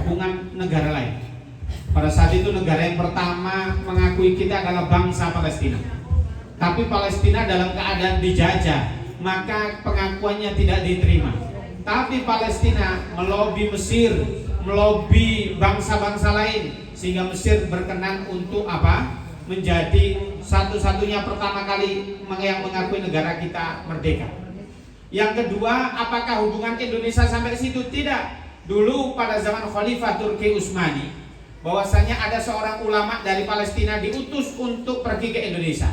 dukungan negara lain. Pada saat itu negara yang pertama mengakui kita adalah bangsa Palestina. Tapi Palestina dalam keadaan dijajah, maka pengakuannya tidak diterima. Tapi Palestina melobi Mesir, melobi bangsa-bangsa lain, sehingga Mesir berkenan untuk apa? Menjadi satu-satunya pertama kali yang mengakui negara kita merdeka. Yang kedua, apakah hubungan Indonesia sampai ke situ? Tidak. Dulu pada zaman Khalifah Turki Utsmani, bahwasanya ada seorang ulama dari Palestina diutus untuk pergi ke Indonesia.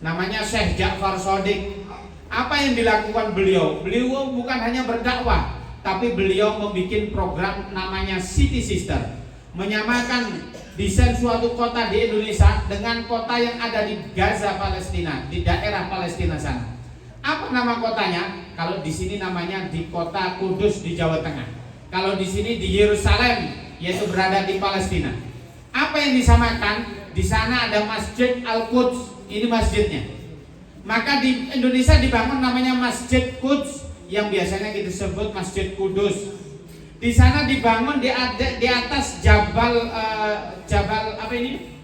Namanya Syekh Ja'far Shadiq. Apa yang dilakukan beliau? Beliau bukan hanya berdakwah, tapi beliau membuat program namanya City Sister, menyamakan desain suatu kota di Indonesia dengan kota yang ada di Gaza Palestina, di daerah Palestina sana. Apa nama kotanya? Kalau di sini namanya di kota Kudus di Jawa Tengah. Kalau di sini di Yerusalem, yaitu berada di Palestina. Apa yang disamakan? Di sana ada Masjid Al-Quds. Ini masjidnya. Maka di Indonesia dibangun namanya Masjid Quds, yang biasanya kita sebut Masjid Kudus. Di sana dibangun di atas Jabal apa ini?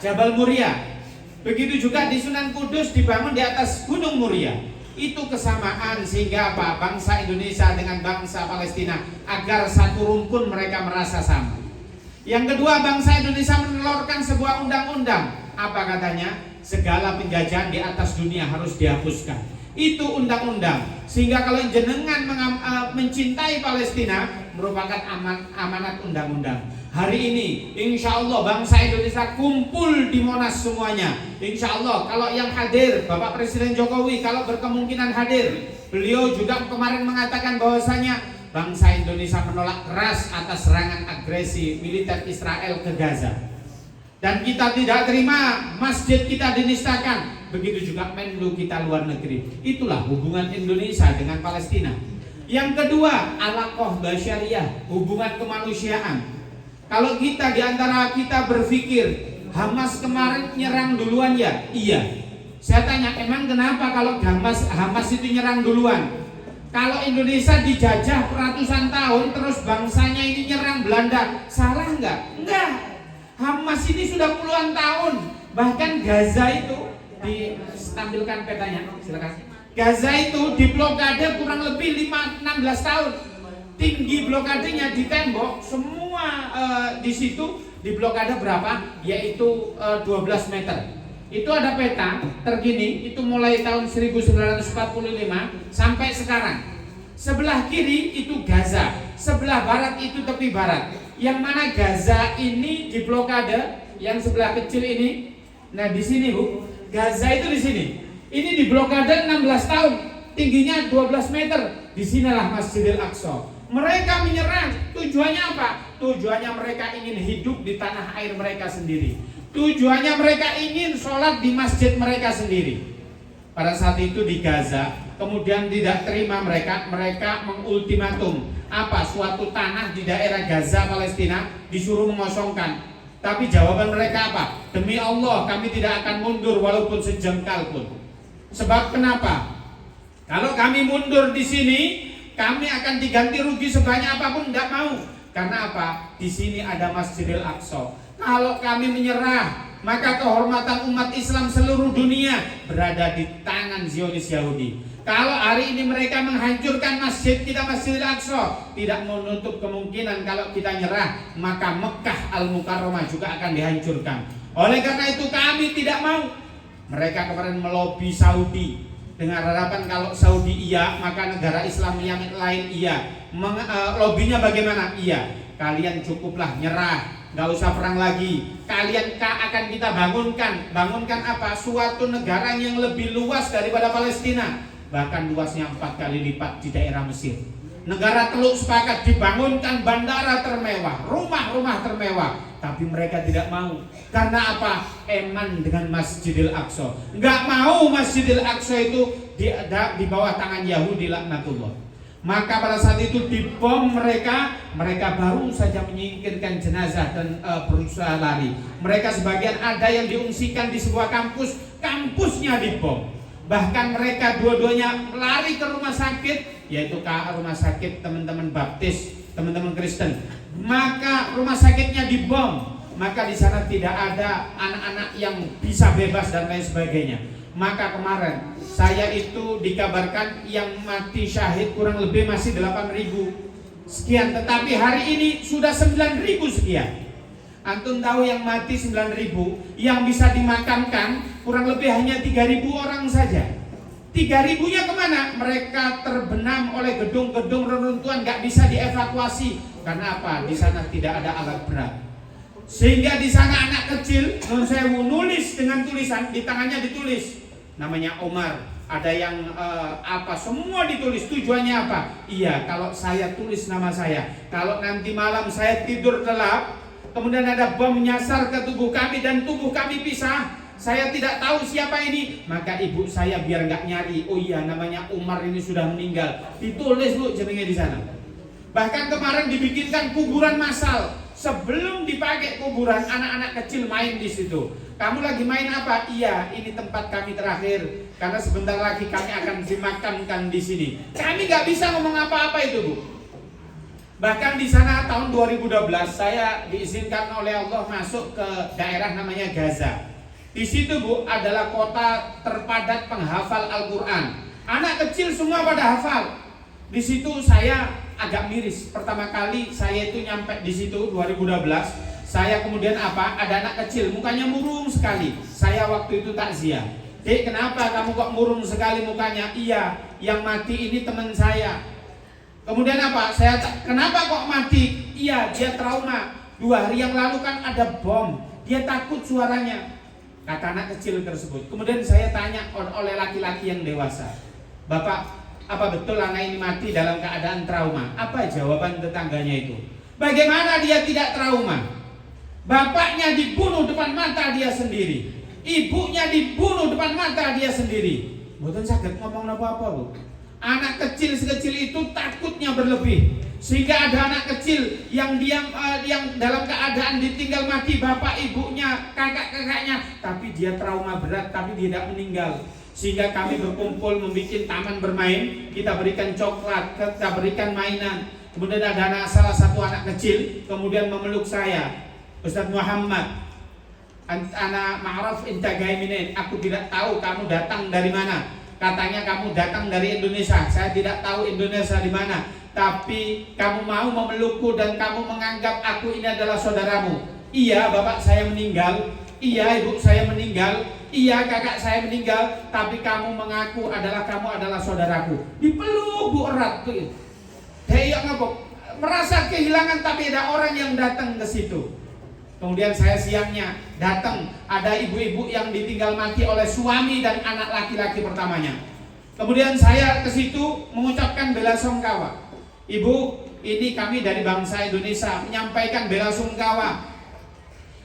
Jabal Muria. Begitu juga di Sunan Kudus dibangun di atas Gunung Muria. Itu kesamaan sehingga apa? Bangsa Indonesia dengan bangsa Palestina agar satu rumpun mereka merasa sama. Yang kedua, bangsa Indonesia menelurkan sebuah undang-undang. Apa katanya? Segala penjajahan di atas dunia harus dihapuskan. Itu undang-undang. Sehingga kalau jenengan mencintai Palestina, merupakan amanat undang-undang. Hari ini insya Allah bangsa Indonesia kumpul di Monas semuanya. Insya Allah kalau yang hadir Bapak Presiden Jokowi, kalau berkemungkinan hadir, beliau juga kemarin mengatakan bahwasanya bangsa Indonesia menolak keras atas serangan agresi militer Israel ke Gaza. Dan kita tidak terima masjid kita dinistakan. Begitu juga Menlu kita luar negeri. Itulah hubungan Indonesia dengan Palestina. Yang kedua, alaqah basyariah, hubungan kemanusiaan. Kalau kita diantara kita berpikir Hamas kemarin nyerang duluan ya? Iya. Saya tanya, emang kenapa kalau Hamas itu nyerang duluan? Kalau Indonesia dijajah ratusan tahun terus bangsanya ini nyerang Belanda, salah enggak? Enggak. Hamas ini sudah puluhan tahun. Bahkan Gaza itu ditampilkan petanya, silakan. Gaza itu diblokade kurang lebih 16 tahun. Tinggi blokadenya di tembok semua di situ diblokade berapa? Yaitu 12 meter. Itu ada peta terkini, itu mulai tahun 1945 sampai sekarang. Sebelah kiri itu Gaza, sebelah barat itu tepi barat. Yang mana Gaza ini diblokade, yang sebelah kecil ini. Nah di sini Bu, Gaza itu di sini. Ini diblokade 16 tahun, tingginya 12 meter. Disinilah Masjidil Aqsa. Mereka menyerang, tujuannya apa? Tujuannya mereka ingin hidup di tanah air mereka sendiri. Tujuannya mereka ingin sholat di masjid mereka sendiri. Pada saat itu di Gaza, kemudian tidak terima mereka mengultimatum apa? Suatu tanah di daerah Gaza Palestina disuruh mengosongkan. Tapi jawaban mereka apa? Demi Allah kami tidak akan mundur walaupun sejengkal pun. Sebab kenapa? Kalau kami mundur di sini, kami akan diganti rugi sebanyak apapun, tidak mau. Karena apa? Di sini ada Masjidil Aqsa. Kalau kami menyerah, maka kehormatan umat Islam seluruh dunia berada di tangan Zionis Yahudi. Kalau hari ini mereka menghancurkan masjid kita, Masjidil Aqsa, tidak menutup kemungkinan kalau kita nyerah, maka Mekah Al-Mukarramah juga akan dihancurkan. Oleh karena itu kami tidak mau. Mereka kemarin melobi Saudi dengan harapan kalau Saudi iya, maka negara Islam yang lain iya. Lobinya bagaimana? Iya, kalian cukuplah nyerah. Gak usah perang lagi. Kalian akan kita bangunkan apa? Suatu negara yang lebih luas daripada Palestina. Bahkan luasnya 4 kali lipat di daerah Mesir. Negara Teluk sepakat dibangunkan bandara termewah, rumah-rumah termewah. Tapi mereka tidak mau. Karena apa? Eman dengan Masjidil Aqsa. Gak mau Masjidil Aqsa itu di bawah tangan Yahudi laknatullah. Maka pada saat itu dibom mereka baru saja menyingkirkan jenazah dan berusaha lari. Mereka sebagian ada yang diungsikan di sebuah kampusnya dibom. Bahkan mereka dua-duanya lari ke rumah sakit, yaitu ke rumah sakit teman-teman baptis teman-teman Kristen. Maka rumah sakitnya dibom, maka di sana tidak ada anak-anak yang bisa bebas dan lain sebagainya. Maka kemarin saya itu dikabarkan yang mati syahid kurang lebih masih 8.000 sekian, tetapi hari ini sudah 9.000 sekian. Antum tahu yang mati 9.000, yang bisa dimakamkan kurang lebih hanya 3.000 orang saja. 3.000-nya kemana? Mereka terbenam oleh gedung-gedung reruntuhan, gak bisa dievakuasi. Karena apa? Di sana tidak ada alat berat. Sehingga di sana anak kecil non sewu nulis dengan tulisan, di tangannya ditulis namanya Omar, ada yang apa, semua ditulis. Tujuannya apa? Iya, kalau saya tulis nama saya, kalau nanti malam saya tidur gelap, kemudian ada bom menyasar ke tubuh kami dan tubuh kami pisah, saya tidak tahu siapa ini, maka ibu saya biar nggak nyari, oh iya namanya Umar ini sudah meninggal, ditulis bu jenenge di sana. Bahkan kemarin dibikinkan kuburan massal. Sebelum dipakai kuburan, anak-anak kecil main di situ. Kamu lagi main apa? Iya, ini tempat kami terakhir. Karena sebentar lagi kami akan dimakamkan di sini. Kami nggak bisa ngomong apa-apa itu, Bu. Bahkan di sana tahun 2012 saya diizinkan oleh Allah masuk ke daerah namanya Gaza. Di situ, Bu, adalah kota terpadat penghafal Al-Quran. Anak kecil semua pada hafal. Di situ saya agak miris. Pertama kali saya itu nyampe di situ 2012, saya kemudian apa? Ada anak kecil, mukanya murung sekali. Saya waktu itu takziah. Dek, kenapa kamu kok murung sekali mukanya? Iya, yang mati ini teman saya. Kemudian apa? Saya kenapa kok mati? Iya, dia trauma. 2 hari yang lalu kan ada bom. Dia takut suaranya. Kata anak kecil tersebut. Kemudian saya tanya oleh laki-laki yang dewasa, Bapak, apa betul anak ini mati dalam keadaan trauma? Apa jawaban tetangganya itu? Bagaimana dia tidak trauma? Bapaknya dibunuh depan mata dia sendiri, ibunya dibunuh depan mata dia sendiri. Mboten saged ngomong apa-apa, Bu. Anak kecil sekecil itu takutnya berlebih, sehingga ada anak kecil yang yang dalam keadaan ditinggal mati bapak ibunya, kakak-kakaknya, tapi dia trauma berat, tapi dia tidak meninggal. Sehingga kami berkumpul membuat taman bermain, kita berikan coklat, kita berikan mainan. Kemudian ada salah satu anak kecil kemudian memeluk saya, Ustaz Muhammad, anak ma'ruf inta gaiminin, aku tidak tahu kamu datang dari mana. Katanya kamu datang dari Indonesia. Saya tidak tahu Indonesia di mana, tapi kamu mau memelukku dan kamu menganggap aku ini adalah saudaramu. Iya, bapak saya meninggal. Iya, ibu saya meninggal. Iya, kakak saya meninggal. Tapi kamu mengaku kamu adalah saudaraku. Dipeluk Bu erat tuh. Dia ngapok, merasa kehilangan, tapi ada orang yang datang ke situ. Kemudian saya siangnya datang, ada ibu-ibu yang ditinggal mati oleh suami dan anak laki-laki pertamanya. Kemudian saya ke situ mengucapkan bela sungkawa. Ibu, ini kami dari bangsa Indonesia menyampaikan bela sungkawa.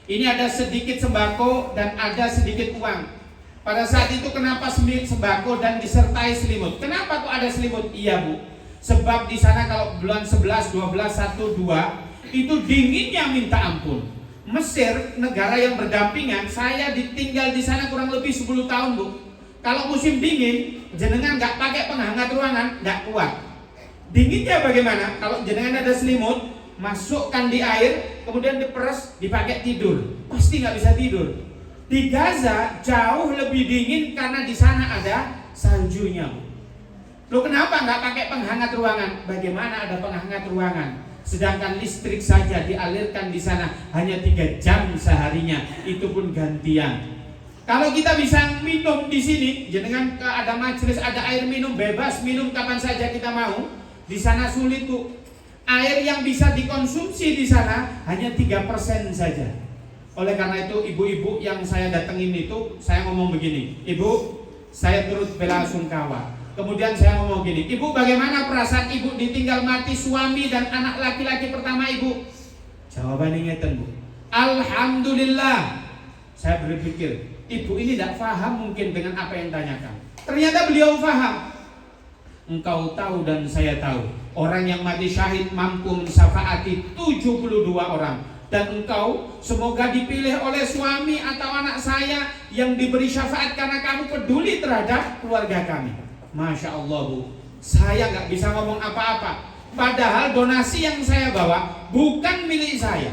Ini ada sedikit sembako dan ada sedikit uang. Pada saat itu kenapa sembako dan disertai selimut? Kenapa kok ada selimut? Iya, Bu. Sebab di sana kalau bulan 11, 12, 1, 2 itu dinginnya minta ampun. Mesir, negara yang berdampingan, saya ditinggal di sana kurang lebih 10 tahun, Bu. Kalau musim dingin, jenengan nggak pakai penghangat ruangan, nggak kuat. Dinginnya bagaimana? Kalau jenengan ada selimut, masukkan di air, kemudian diperes, dipakai tidur, pasti nggak bisa tidur. Di Gaza jauh lebih dingin karena di sana ada saljunya. Loh, kenapa nggak pakai penghangat ruangan? Bagaimana ada penghangat ruangan? Sedangkan listrik saja dialirkan di sana hanya 3 jam seharinya, itu pun gantian. Kalau kita bisa minum di sini, jenengan ada majelis, ada air minum, bebas minum kapan saja kita mau. Di sana sulit, Bu. Air yang bisa dikonsumsi di sana hanya 3% saja. Oleh karena itu ibu-ibu yang saya datengin itu, saya ngomong begini, Ibu, saya turut bela sungkawa. Kemudian saya ngomong gini, Ibu, bagaimana perasaan Ibu ditinggal mati suami dan anak laki-laki pertama Ibu? Jawabannya ngeten, Bu, alhamdulillah. Saya berpikir, Ibu ini tidak paham mungkin dengan apa yang tanyakan. Ternyata beliau paham. Engkau tahu dan saya tahu, orang yang mati syahid mampu mensyafaati 72 orang. Dan engkau semoga dipilih oleh suami atau anak saya yang diberi syafaat karena kamu peduli terhadap keluarga kami. Masya Allah, Bu, saya nggak bisa ngomong apa-apa. Padahal donasi yang saya bawa bukan milik saya.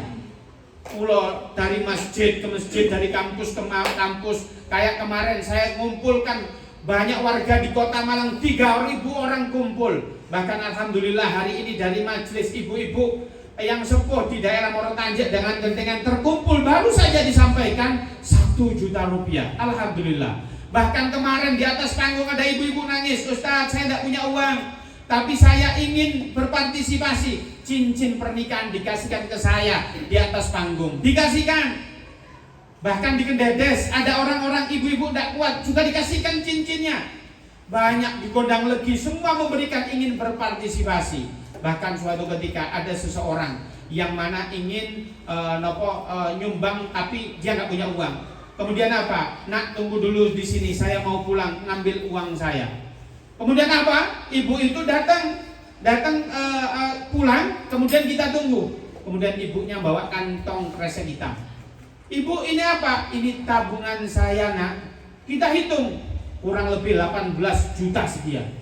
Pulau dari masjid ke masjid, dari kampus ke kampus. Kayak kemarin saya ngumpulkan banyak warga di Kota Malang, 3.000 orang kumpul. Bahkan alhamdulillah hari ini dari majelis ibu-ibu yang sepuh di daerah Morotanjek dengan gentengan terkumpul baru saja disampaikan 1 juta rupiah. Alhamdulillah. Bahkan kemarin di atas panggung ada ibu-ibu nangis, Ustadz saya tidak punya uang, tapi saya ingin berpartisipasi. Cincin pernikahan dikasihkan ke saya di atas panggung, dikasihkan. Bahkan di Kendedes ada orang-orang ibu-ibu tidak kuat juga dikasihkan cincinnya. Banyak di Gondang Legi semua memberikan, ingin berpartisipasi. Bahkan suatu ketika ada seseorang yang mana ingin nyumbang tapi dia nggak punya uang. Kemudian apa? Nak, tunggu dulu di sini, saya mau pulang ngambil uang saya. Kemudian apa? Ibu itu datang pulang, kemudian kita tunggu. Kemudian ibunya bawa kantong kresek hitam. Ibu, ini apa? Ini tabungan saya, nak. Kita hitung kurang lebih 18 juta sekian.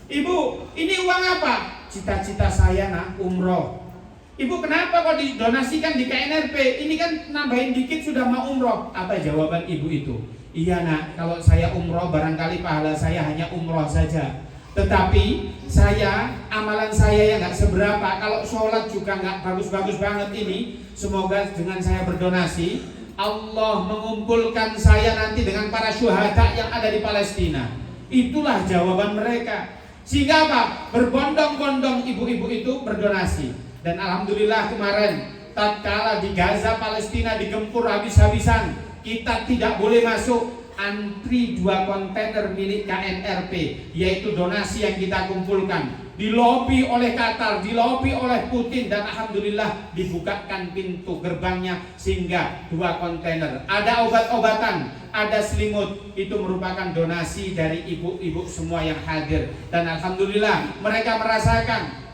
Ibu, ini uang apa? Cita-cita saya, nak, umroh. Ibu, kenapa kok didonasikan di KNRP? Ini kan nambahin dikit sudah mau umroh. Apa jawaban ibu itu? Iya, nak, kalau saya umroh barangkali pahala saya hanya umroh saja. Tetapi saya, amalan saya yang gak seberapa. Kalau sholat juga gak bagus-bagus banget ini. Semoga dengan saya berdonasi, Allah mengumpulkan saya nanti dengan para syuhada yang ada di Palestina. Itulah jawaban mereka. Sehingga apa? Berbondong-bondong ibu-ibu itu berdonasi. Dan alhamdulillah kemarin tatkala di Gaza Palestina digempur habis-habisan, kita tidak boleh masuk. Antri 2 kontainer milik KNRP, yaitu donasi yang kita kumpulkan, dilobi oleh Qatar, dilobi oleh Putin, dan alhamdulillah dibukakan pintu gerbangnya sehingga 2 kontainer. Ada obat-obatan, ada selimut, itu merupakan donasi dari ibu-ibu semua yang hadir, dan alhamdulillah mereka merasakan.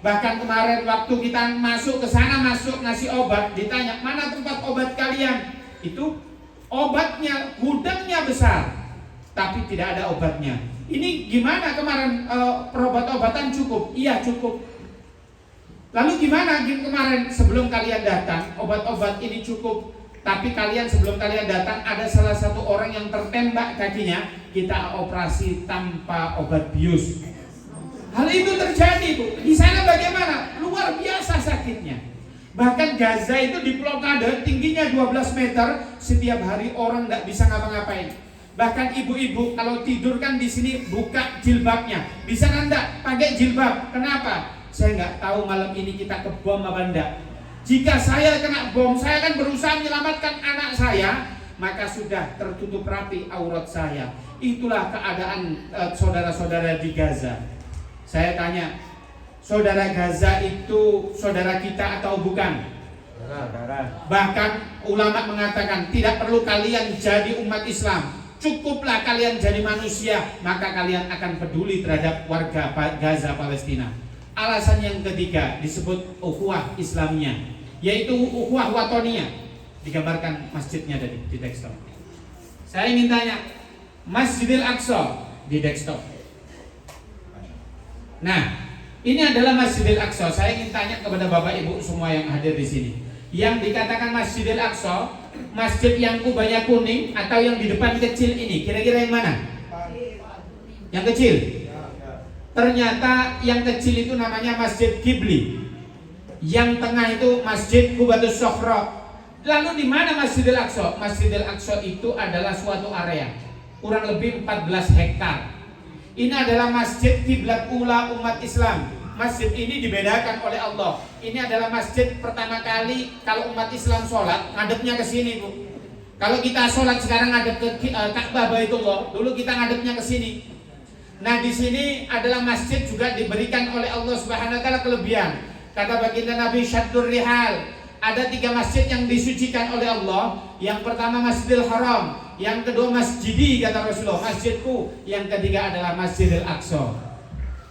Bahkan kemarin waktu kita masuk ke sana, masuk ngasih obat, ditanya mana tempat obat kalian, itu obatnya, gudangnya besar, tapi tidak ada obatnya. Ini gimana kemarin, perobat-obatan cukup? Iya cukup. Lalu gimana kemarin sebelum kalian datang, obat-obat ini cukup, tapi kalian sebelum kalian datang ada salah satu orang yang tertembak kakinya, kita operasi tanpa obat bius. Hal itu terjadi, Bu. Di sana bagaimana? Luar biasa sakitnya. Bahkan Gaza itu diblokade, tingginya 12 meter, setiap hari orang tidak bisa ngapa-ngapain. Bahkan ibu-ibu kalau tidur kan di sini buka jilbabnya, bisa enggak pakai jilbab? Kenapa? Saya nggak tahu malam ini kita kebom apa enggak. Jika saya kena bom, saya akan berusaha menyelamatkan anak saya, maka sudah tertutup rapi aurat saya. Itulah keadaan saudara-saudara di Gaza. Saya tanya, saudara Gaza itu saudara kita atau bukan? Bahkan ulama mengatakan tidak perlu kalian jadi umat Islam, cukuplah kalian jadi manusia, maka kalian akan peduli terhadap warga Gaza Palestina. Alasan yang ketiga disebut ukhuwah Islamiyah, yaitu ukhuwah watoniyah. Digambarkan masjidnya tadi di desktop. Saya ingin tanya, Masjidil Aqsa di desktop. Nah, ini adalah Masjidil Aqsa. Saya ingin tanya kepada Bapak Ibu semua yang hadir di sini. Yang dikatakan Masjidil Aqsa, masjid yang kubahnya kuning atau yang di depan kecil ini, kira-kira yang mana? Yang kecil. Ternyata yang kecil itu namanya Masjid Qibli. Yang tengah itu Masjid Qubatus Sokhra. Lalu di mana Masjidil Aqsa? Masjidil Aqsa itu adalah suatu area kurang lebih 14 hektar. Ini adalah masjid kiblat ula umat Islam. Masjid ini dibedakan oleh Allah. Ini adalah masjid pertama kali kalau umat Islam sholat ngadepnya ke sini, Bu. Kalau kita sholat sekarang ngadep ke Ka'bah Baitullah, dulu kita ngadepnya ke sini. Nah, di sini adalah masjid juga diberikan oleh Allah Subhanahu wa taala kelebihan. Kata baginda Nabi Syaddur Rihal, ada 3 masjid yang disucikan oleh Allah. Yang pertama Masjidil Haram, yang kedua Masjidi kata Rasulullah, masjidku. Yang ketiga adalah Masjidil Aqsa.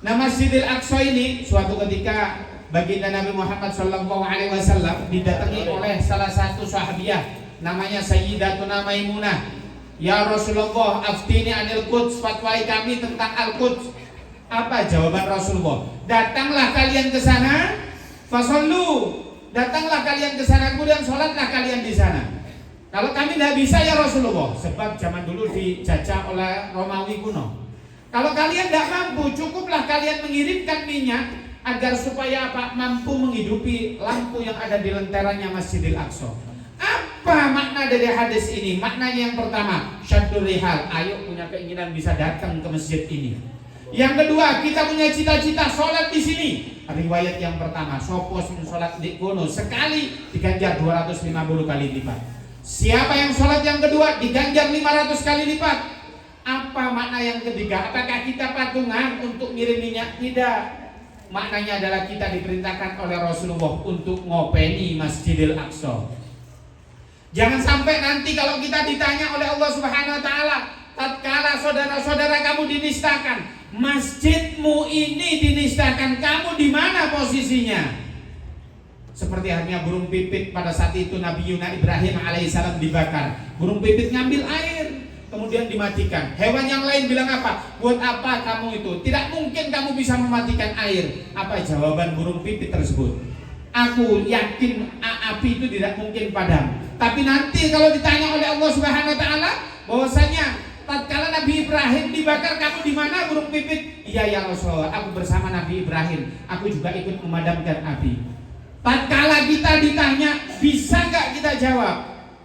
Nah, Masjidil Aqsa ini suatu ketika baginda Nabi Muhammad SAW didatangi oleh salah satu sahabiah namanya Sayyidatuna Maimunah. Ya Rasulullah, aftini anil Quds, fatwai kami tentang Al-Quds. Apa jawaban Rasulullah? Datanglah kalian ke sana, fasallu. Datanglah kalian ke sana, kemudian sholatlah kalian di sana. Kalau kami tidak bisa ya Rasulullah, sebab zaman dulu dijajah oleh Romawi kuno. Kalau kalian tidak mampu, cukuplah kalian mengirimkan minyak agar supaya apa? Mampu menghidupi lampu yang ada di lenteranya Masjidil Aqsa. Apa makna dari hadis ini? Maknanya yang pertama, syaddur rihal, ayo punya keinginan bisa datang ke masjid ini. Yang kedua, kita punya cita-cita sholat di sini. Riwayat yang pertama, sopos sholat di kono sekali diganjar 250 kali lipat. Siapa yang sholat yang kedua diganjar 500 kali lipat. Apa makna yang ketiga? Apakah kita patungan untuk ngirim minyak? Tidak. Maknanya adalah kita diperintahkan oleh Rasulullah untuk ngopeni Masjidil Aqsa. Jangan sampai nanti kalau kita ditanya oleh Allah Subhanahu wa taala, tatkala saudara-saudara kamu dinistakan, masjidmu ini dinistakan, kamu di mana posisinya? Seperti halnya burung pipit pada saat itu Nabi Yuna Ibrahim alaihissalam dibakar. Burung pipit ngambil air, kemudian dimatikan. Hewan yang lain bilang apa? Buat apa kamu itu? Tidak mungkin kamu bisa mematikan air. Apa jawaban burung pipit tersebut? Aku yakin api itu tidak mungkin padam. Tapi nanti kalau ditanya oleh Allah Subhanahu wa taala bahwasanya tatkala Nabi Ibrahim dibakar, kamu di mana burung pipit? Iya ya Rasulullah, aku bersama Nabi Ibrahim. Aku juga ikut memadamkan api. Tatkala kita ditanya, bisa nggak kita jawab?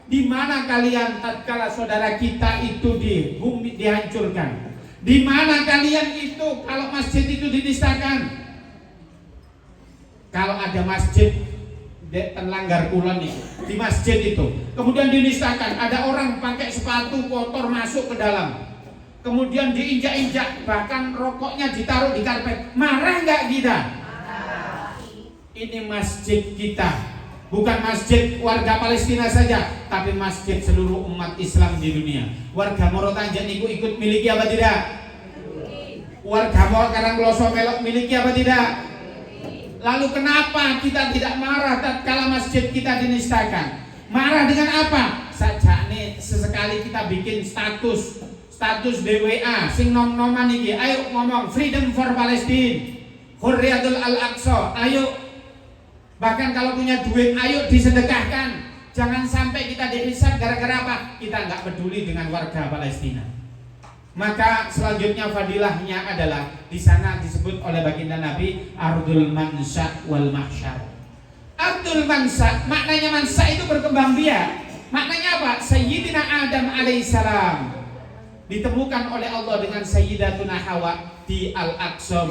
Di mana kalian tatkala saudara kita itu di bumi dihancurkan? Di mana kalian itu kalau masjid itu dinistakan? Kalau ada masjid Langgar Kulon itu, di masjid itu kemudian dinistakan, ada orang pakai sepatu kotor masuk ke dalam, kemudian diinjak-injak, bahkan rokoknya ditaruh di karpet, marah nggak kita? Ini masjid kita, bukan masjid warga Palestina saja, tapi masjid seluruh umat Islam di dunia. Warga Morotanjak niku ikut miliki apa tidak? Warga Karangloso melok miliki apa tidak? Lalu kenapa kita tidak marah tatkala masjid kita dinistakan? Marah dengan apa? Saja nih sesekali kita bikin status DWA sing nom-noman iki, ayo ngomong freedom for Palestine, Hurriyatul Al-Aqsa, ayo. Bahkan kalau punya duit, ayo disedekahkan. Jangan sampai kita dihisab gara-gara apa? Kita nggak peduli dengan warga Palestina. Maka selanjutnya fadilahnya adalah di sana disebut oleh baginda Nabi Ardul Mansa wal Mahsyar. Ardul Mansa, maknanya mansa itu berkembang biak. Maknanya apa? Sayyidina Adam alaihissalam ditemukan oleh Allah dengan Sayyidatuna Hawa di Al-Aqsa.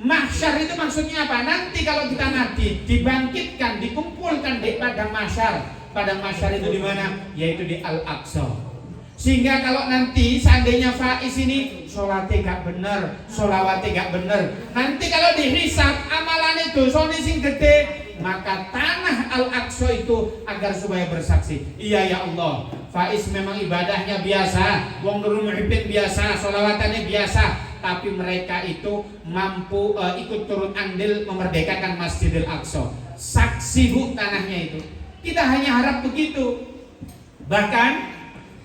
Mahsyar itu maksudnya apa? Nanti kalau kita mati dibangkitkan, dikumpulkan di padang mahsyar. Padang mahsyar itu di mana? Yaitu di Al-Aqsa. Sehingga kalau nanti seandainya Faiz ini sholatnya gak bener, sholawatnya gak bener, nanti kalau dihisab amalannya dosanya sing gede, maka tanah Al-Aqsa itu agar supaya bersaksi, iya ya Allah, Faiz memang ibadahnya biasa, wong Nurul Muhibbin biasa, sholawatannya biasa, tapi mereka itu mampu ikut turut andil memerdekakan Masjidil Aqsa. Saksi bu tanahnya itu. Kita hanya harap begitu. Bahkan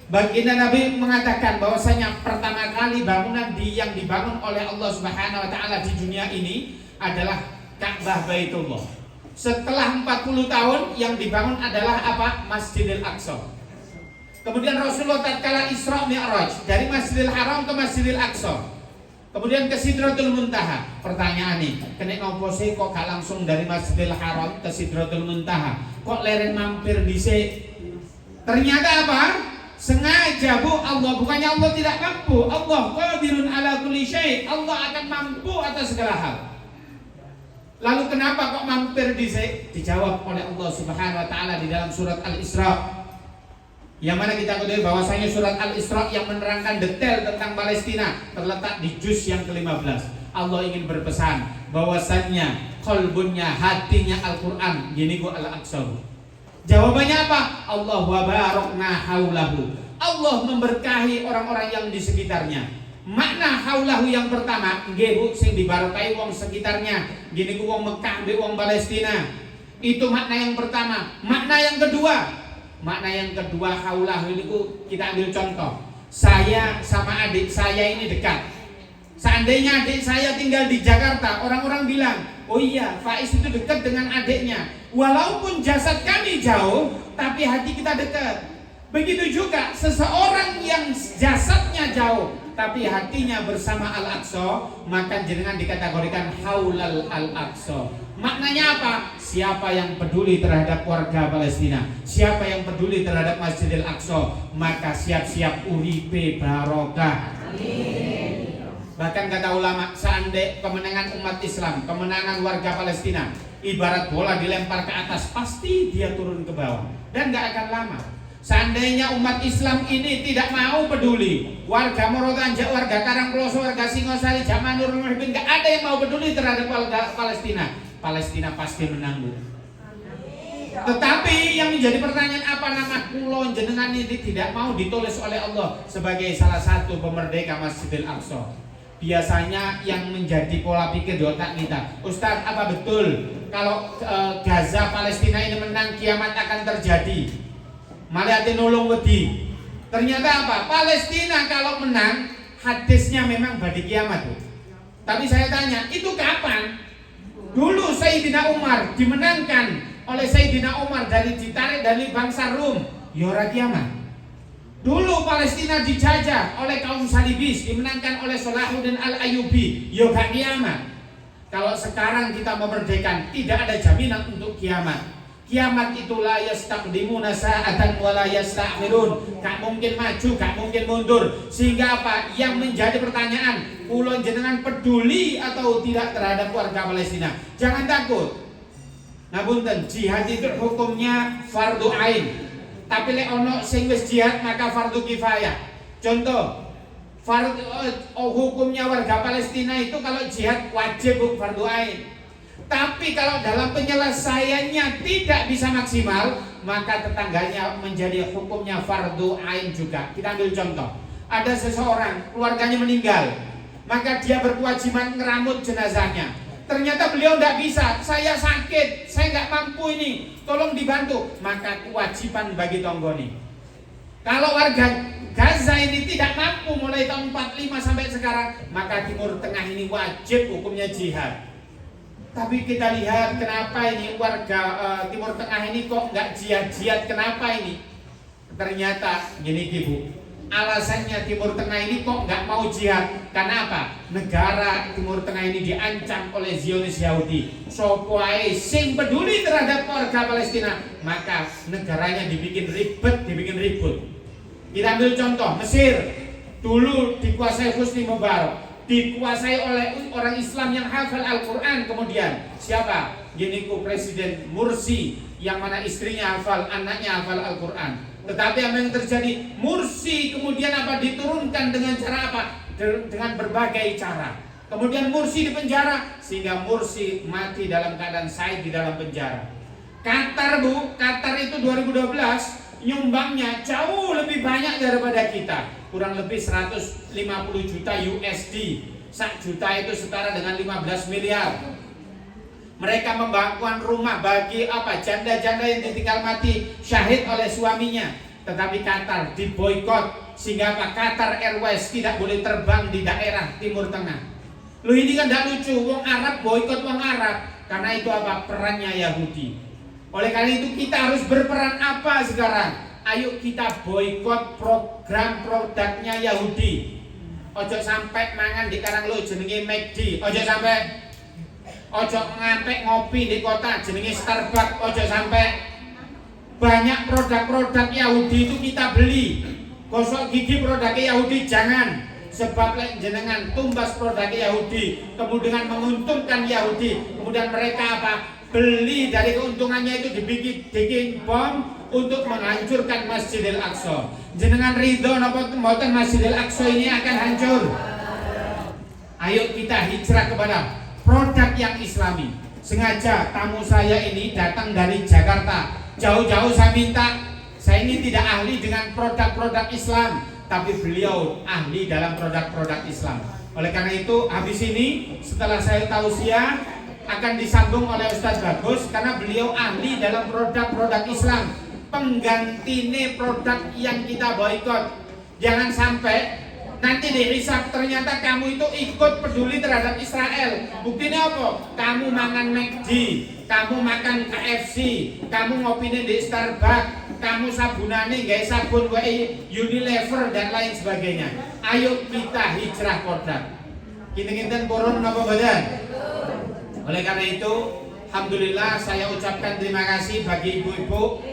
baginda Nabi mengatakan bahwasanya pertama kali bangunan yang dibangun oleh Allah Subhanahu wa taala di dunia ini adalah Ka'bah Baitullah. Setelah 40 tahun yang dibangun adalah apa? Masjidil Aqsa. Kemudian Rasulullah tatkala Isra Mi'raj dari Masjidil Haram ke Masjidil Aqsa. Kemudian ke Sidratul Muntaha. Pertanyaan nih, kena ngopo sih kok gak langsung dari Masjidil Haram ke Sidratul Muntaha? Kok leren mampir dhisik? Ternyata apa? Sengaja bu, Allah, bukannya Allah tidak mampu, Allah qadirun ala kulli syai', Allah akan mampu atas segala hal. Lalu kenapa kok mampir dhisik? Dijawab oleh Allah Subhanahu wa taala di dalam surat Al-Isra. Yang mana kita ketahui bahwasanya surat Al-Isra yang menerangkan detail tentang Palestina terletak di juz yang ke-15. Allah ingin berpesan bahwasannya qalbunnya, hatinya Al-Qur'an, gini gua Al-Aqsa. Jawabannya apa? Allah wa barakna haulahu. Allah memberkahi orang-orang yang di sekitarnya. Makna haulahu yang pertama, nggih Bu, sing dibarakahi wong sekitarnya. Gini ku wong Mekah, be wong Palestina. Itu makna yang pertama. Makna yang kedua haulahu itu kita ambil contoh. Saya sama adik saya ini dekat. Seandainya adik saya tinggal di Jakarta, orang-orang bilang, oh iya, Faiz itu dekat dengan adiknya. Walaupun jasad kami jauh, tapi hati kita dekat. Begitu juga seseorang yang jasadnya jauh, tapi hatinya bersama Al-Aqsa, maka jenengan dikategorikan haulal Al-Aqsa. Maknanya apa? Siapa yang peduli terhadap warga Palestina, siapa yang peduli terhadap Masjidil Aqsa, maka siap-siap uripe barokah. Amin. Bahkan kata ulama, seandainya kemenangan umat Islam, kemenangan warga Palestina, ibarat bola dilempar ke atas, pasti dia turun ke bawah dan gak akan lama. Seandainya umat Islam ini tidak mau peduli, warga Morotanjak, warga Karangploso, warga Singosari, Jamanur, Muhibin, gak ada yang mau peduli terhadap warga Palestina, Palestina pasti menang, Bu. Tetapi yang menjadi pertanyaan, apa nama kulon jenengan ini tidak mau ditulis oleh Allah sebagai salah satu pemerdeka Masjidil Aqsa? Biasanya yang menjadi pola pikir di otak kita, Ustaz, apa betul kalau Gaza Palestina ini menang kiamat akan terjadi? Maliati nulung wedi. Ternyata apa? Palestina kalau menang hadisnya memang badi kiamat, Bu. Tapi saya tanya, itu kapan? Dulu Sayyidina Umar dimenangkan oleh Sayyidina Umar ditarik dari bangsa Rum, yora kiamat. Dulu Palestina dijajah oleh kaum salibis, dimenangkan oleh Salahuddin Al-Ayyubi, yoga kiamat. Kalau sekarang kita memerdekakan, tidak ada jaminan untuk kiamat. Kiamat itu la yastaqdimuna sa'atan wa la yasta'khirun. Gak mungkin maju, gak mungkin mundur. Sehingga apa? Yang menjadi pertanyaan, ulun jenengan peduli atau tidak terhadap warga Palestina? Jangan takut. Ngapunten, jihad itu hukumnya fardu ain. Tapi lek ono sing wis jihad maka fardu kifayah. Contoh, hukumnya warga Palestina itu kalau jihad wajib fardu ain. Tapi kalau dalam penyelesaiannya tidak bisa maksimal, maka tetangganya menjadi hukumnya fardu ain juga. Kita ambil contoh, ada seseorang keluarganya meninggal, maka dia berkewajiban ngeramut jenazahnya. Ternyata beliau tidak bisa, saya sakit, saya nggak mampu ini, tolong dibantu. Maka kewajiban bagi tonggoni. Kalau warga Gaza ini tidak mampu mulai tahun 45 sampai sekarang, maka Timur Tengah ini wajib hukumnya jihad. Tapi kita lihat kenapa ini warga Timur Tengah ini kok nggak jihad-jihad, kenapa ini? Ternyata gini Bu, alasannya Timur Tengah ini kok nggak mau jihad, karena apa? Negara Timur Tengah ini diancam oleh Zionis Yahudi. Sopo ae sing peduli terhadap warga Palestina, maka negaranya dibikin ribut. Kita ambil contoh Mesir, dulu dikuasai Husni Mubarak, dikuasai oleh orang Islam yang hafal Al-Quran. Kemudian siapa? Yaitu Presiden Mursi, yang mana istrinya hafal, anaknya hafal Al-Quran. Tetapi apa yang terjadi? Mursi kemudian apa? Diturunkan dengan cara apa? Dengan berbagai cara. Kemudian Mursi dipenjara, sehingga Mursi mati dalam keadaan syahid di dalam penjara. Qatar, Bu, Qatar itu 2012 nyumbangnya jauh lebih banyak daripada kita, kurang lebih 150 juta USD. 1 juta itu setara dengan 15 miliar. Mereka membangun rumah bagi apa? Janda-janda yang ditinggal mati syahid oleh suaminya. Tetapi Qatar diboikot, sehingga apa? Qatar Airways tidak boleh terbang di daerah Timur Tengah. Loh, ini kan tidak lucu. Wong Arab boikot wong Arab, karena itu apa? Perannya Yahudi. Oleh karena itu kita harus berperan apa sekarang? Ayo kita boikot program produknya Yahudi. Ojo sampai mangan di Karanglo jenenge McD. Ojo sampai. Ojo ngantek ngopi di kota jenenge Starbucks. Ojo sampai. Banyak produk-produk Yahudi itu kita beli. Gosok gigi produknya Yahudi jangan. Sebab jenengan tumbas produknya Yahudi, kemudian menguntungkan Yahudi, kemudian mereka apa? Beli dari keuntungannya itu dibikin bom untuk menghancurkan Masjidil Aqsa. Jenengan ridho napa mboten Masjidil Aqsa ini akan hancur? Ayo kita hijrah kepada produk yang Islami. Sengaja tamu saya ini datang dari Jakarta, jauh-jauh saya minta, saya ini tidak ahli dengan produk-produk Islam, tapi beliau ahli dalam produk-produk Islam. Oleh karena itu habis ini setelah saya tausiah akan disambung oleh Ustadz Bagus, karena beliau ahli dalam produk-produk Islam, penggantine produk yang kita boikot. Jangan sampai Nanti dihisap ternyata kamu itu ikut peduli terhadap Israel. Buktinya apa? Kamu makan McD, kamu makan KFC, kamu ngopine di Starbucks, kamu sabunane gaya sabun Unilever dan lain sebagainya. Ayo kita hijrah kodrat. Kinten-kinten purun napa badan? Oleh karena itu, alhamdulillah saya ucapkan terima kasih bagi ibu-ibu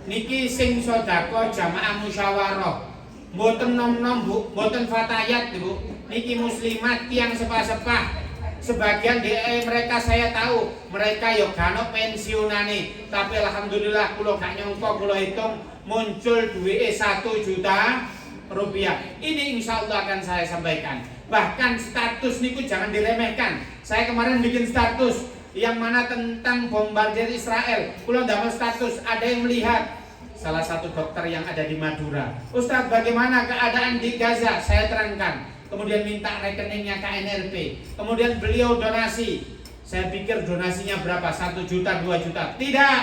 niki sing sodako jamaah musyawarah. Mboten nom-nom Bu, mboten fatayat Bu. Niki muslimat tiang sepah-sepah. Sebagian mereka saya tahu, mereka yo gano pensiunane, tapi alhamdulillah kula gak nyangka kula hitung muncul duit 1 juta rupiah. Ini insya Allah akan saya sampaikan. Bahkan status niku jangan diremehkan. Saya kemarin bikin status yang mana tentang bombardir Israel. Kula ndamel status, ada yang melihat salah satu dokter yang ada di Madura. Ustadz, bagaimana keadaan di Gaza? Saya terangkan. Kemudian minta rekeningnya KNRP. Kemudian beliau donasi. Saya pikir donasinya berapa? 1 juta, 2 juta. Tidak.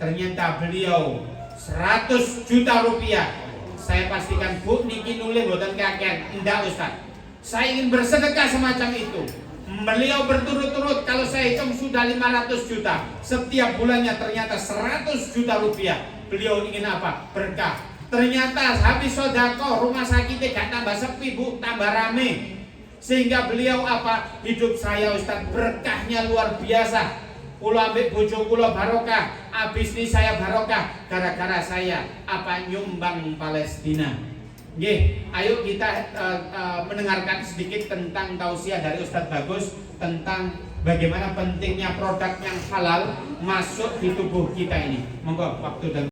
Ternyata beliau 100 juta rupiah. Saya pastikan Bu niki nulis boten kakek. Enggak Ustadz. Saya ingin bersedekah semacam itu. Beliau berturut-turut, kalau saya hitung sudah 500 juta. Setiap bulannya ternyata 100 juta rupiah. Beliau ingin apa? Berkah. Ternyata habis sodako, rumah sakitnya gak tambah sepi Bu, tambah rame. Sehingga beliau apa? Hidup saya Ustadz berkahnya luar biasa. Kulo ambek bojo kulo barokah, bisnis saya barokah gara-gara saya apa nyumbang Palestina. Nggih, ayo kita mendengarkan sedikit tentang tausiah dari Ustadz Bagus tentang bagaimana pentingnya produk yang halal masuk di tubuh kita ini. Monggo waktu dan